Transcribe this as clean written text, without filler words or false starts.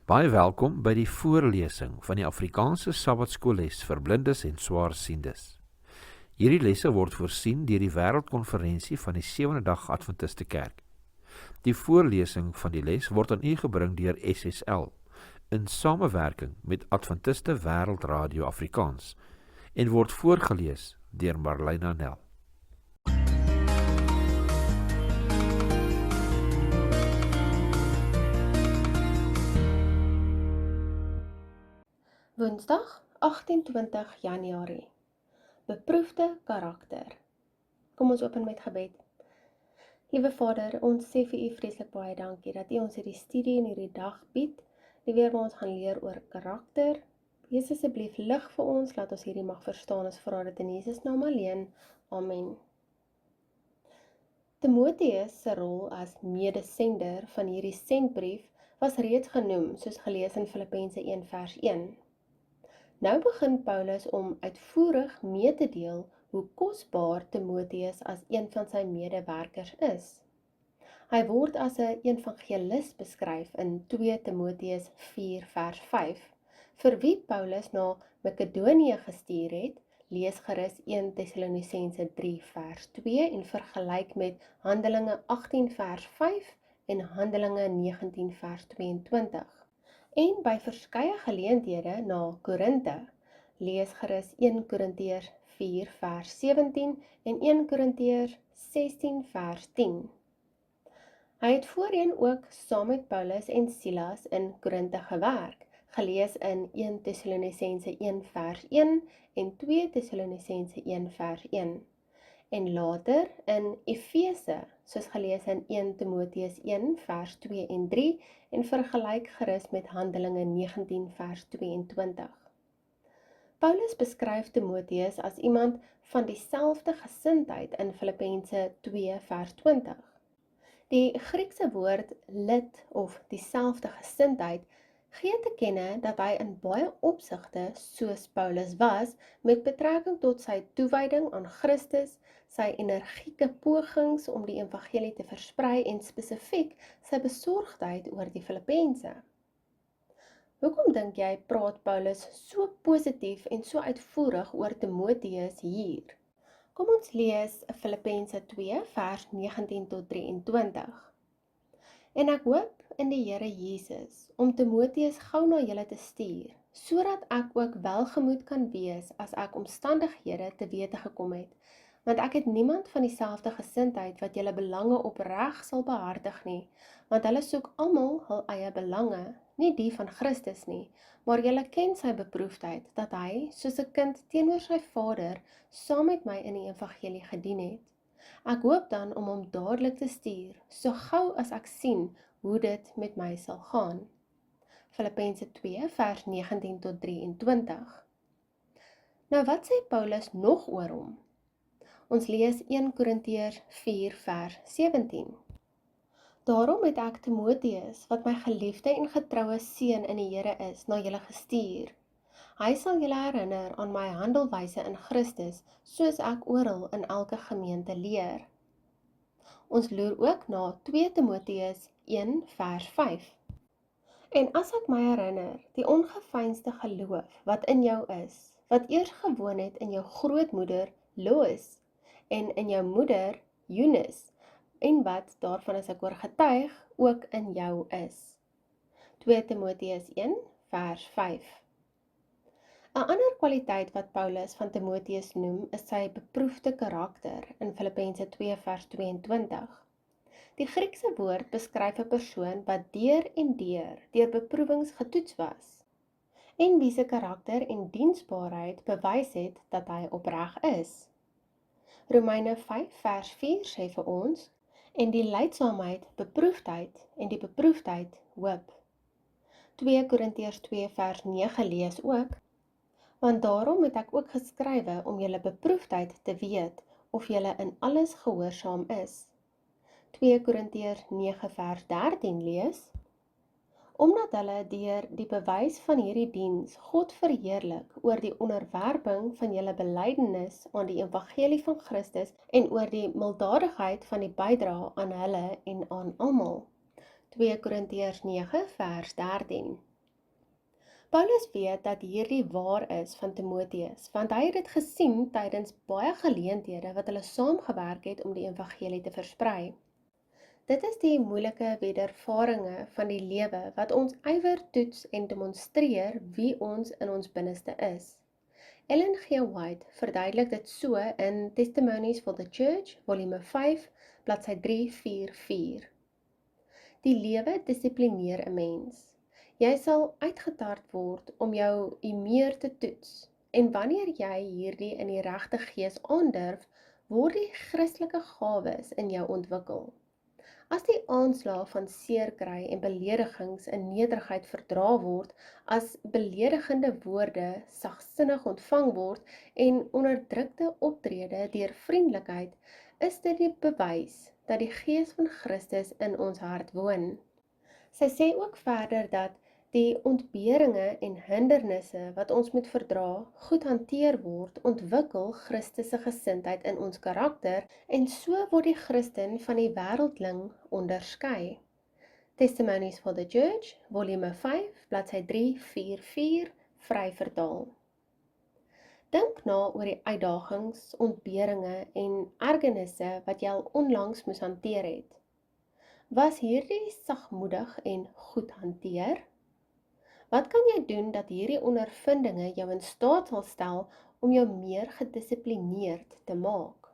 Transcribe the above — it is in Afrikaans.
Baie welkom by die voorlesing van die Afrikaanse Sabbatskoolles vir blindes en swaarsiendes. Hierdie lesse word voorsien deur die Wêreldkonferensie van die Sewende Dag Adventiste Kerk. Die voorlesing van die les word aan u gebring deur SSL in samewerking met Adventiste Wêreldradio Afrikaans en word voorgeles deur Marlena Nel. Woensdag 28 Januarie. Beproefde karakter. Kom ons open met gebed. Liewe Vader, ons sê vir u vreeslik baie dankie dat u ons hierdie studie en hierdie dag bied, die weer waar ons gaan leer oor karakter. Wees asseblief lig vir ons, laat ons hierdie mag verstaan, ons vra dit in Jesus naam alleen. Amen. Timoteus se rol as medesender van hierdie sendbrief was reeds genoem, soos gelees in Filippense 1 vers 1. Nou begin Paulus om uitvoerig mee te deel hoe kosbaar Timoteus as een van sy medewerkers is. Hy word as 'n evangelis beskryf in 2 Timoteus 4 vers 5, vir wie Paulus na Makedonië gestuur het. Lees gerus 1 Tessalonisense 3 vers 2 en vergelyk met Handelinge 18 vers 5 en Handelinge 19 vers 22. En by verskeie geleenthede na Korinte, lees gerus 1 Korintiërs 4 vers 17 en 1 Korintiërs 16 vers 10. Hy het voorheen ook saam met Paulus en Silas in Korinte gewerk, gelees in 1 Tessalonisense 1 vers 1 en 2 Tessalonisense 1 vers 1. En later in Efese, soos gelees in 1 Timoteus 1 vers 2 en 3 en vergelyk gerus met Handelinge 19 vers 22. Paulus beskryf Timoteus as iemand van dieselfde gesindheid in Filippense 2 vers 20. Die Griekse woord lid of dieselfde gesindheid gee te kenne dat hy in baie opsigte soos Paulus was met betrekking tot sy toewyding aan Christus, sy energieke pogings om die evangelie te versprei en spesifiek sy besorgdheid oor die Filippense. Hoekom dink jy praat Paulus so positief en so uitvoerig oor Timoteus hier? Kom ons lees Filippense 2 vers 19 tot 23. En ek hoop in die Here Jesus om Timoteus gou na julle te stuur, sodat ek ook welgemoed kan wees as ek omstandighede te wete gekom het, want ek het niemand van dieselfde gesindheid wat julle belange opreg sal behartig nie, want hulle soek almal hul eie belange, nie die van Christus nie, maar julle ken sy beproefdheid, dat hy, soos 'n kind teenoor sy vader, saam met my in die evangelie gedien het. Ek hoop dan om hom dadelik te stuur, so gou as ek sien hoe dit met my sal gaan. Filippense 2 vers 19 tot 23. Nou wat sê Paulus nog oor hom? Ons lees 1 Korintiërs 4 vers 17. Daarom het ek Timoteus, wat my geliefde en getroue seun in die Here is, na julle gestuur. Hy sal julle herinner aan my handelwyse in Christus, soos ek oral in elke gemeente leer. Ons loer ook na 2 Timoteus 1 vers 5. En as ek my herinner, die ongeveinsde geloof wat in jou is, wat eers gewoon het in jou grootmoeder Lois, en in jou moeder Eunice, en wat, daarvan as ek hoor getuig, ook in jou is. 2 Timoteus 1 vers 5. 'n ander kwaliteit wat Paulus van Timoteus noem, is sy beproefde karakter in Filippense 2 vers 22. Die Griekse woord beskryf 'n persoon wat deur en deur beproewings getoets was, en wie se karakter en diensbaarheid bewys het dat hy opreg is. Romeine 5 vers 4 sê vir ons, en die lydsaamheid beproefdheid en die beproefdheid hoop. 2 Korintiërs 2 vers 9 lees ook, want daarom het ek ook geskrywe om julle beproefdheid te weet, of julle in alles gehoorsaam is. 2 Korintiërs 9 vers 13 lees, omdat hulle deur die bewys van hierdie diens God verheerlik oor die onderwerping van julle belydenis aan die evangelie van Christus en oor die milddadigheid van die bydra aan hulle en aan almal. 2 Korintiërs 9 vers 13. Paulus weet dat hierdie waar is van Timoteus, want hy het dit gesien tydens baie geleenthede wat hulle saamgewerk het om die evangelie te versprei. Dit is die moeilike wedervaringe van die lewe wat ons ywer toets en demonstreer wie ons in ons binneste is. Ellen G. White verduidelik dit so in Testimonies for the Church, volume 5, bladsy 344. Die lewe dissiplineer 'n mens. Jy sal uitgetard word om jou humeur te toets, en wanneer jy hierdie in die regte gees aandurf, word die Christelike gawes in jou ontwikkel. As die aanslae van seerkry en beledigings in nederigheid verdra word, as beledigende woorde sagsinnig ontvang word en onderdrukte optrede deur vriendelikheid, is dit die bewys dat die Gees van Christus in ons hart woon. Sy sê ook verder dat die ontberinge en hindernisse wat ons moet verdra, goed hanteer word, ontwikkel Christus se gesindheid in ons karakter en so word die Christen van die wêreldling onderskei. Testimonies for the Church, volume 5, bladsy 344, vry vertaal. Dink na oor die uitdagings, ontberinge en ergernisse wat jy al onlangs moes hanteer het. Was hierdie sagmoedig en goed hanteer? Wat kan jy doen dat hierdie ondervindinge jou in staat sal stel om jou meer gedissiplineerd te maak?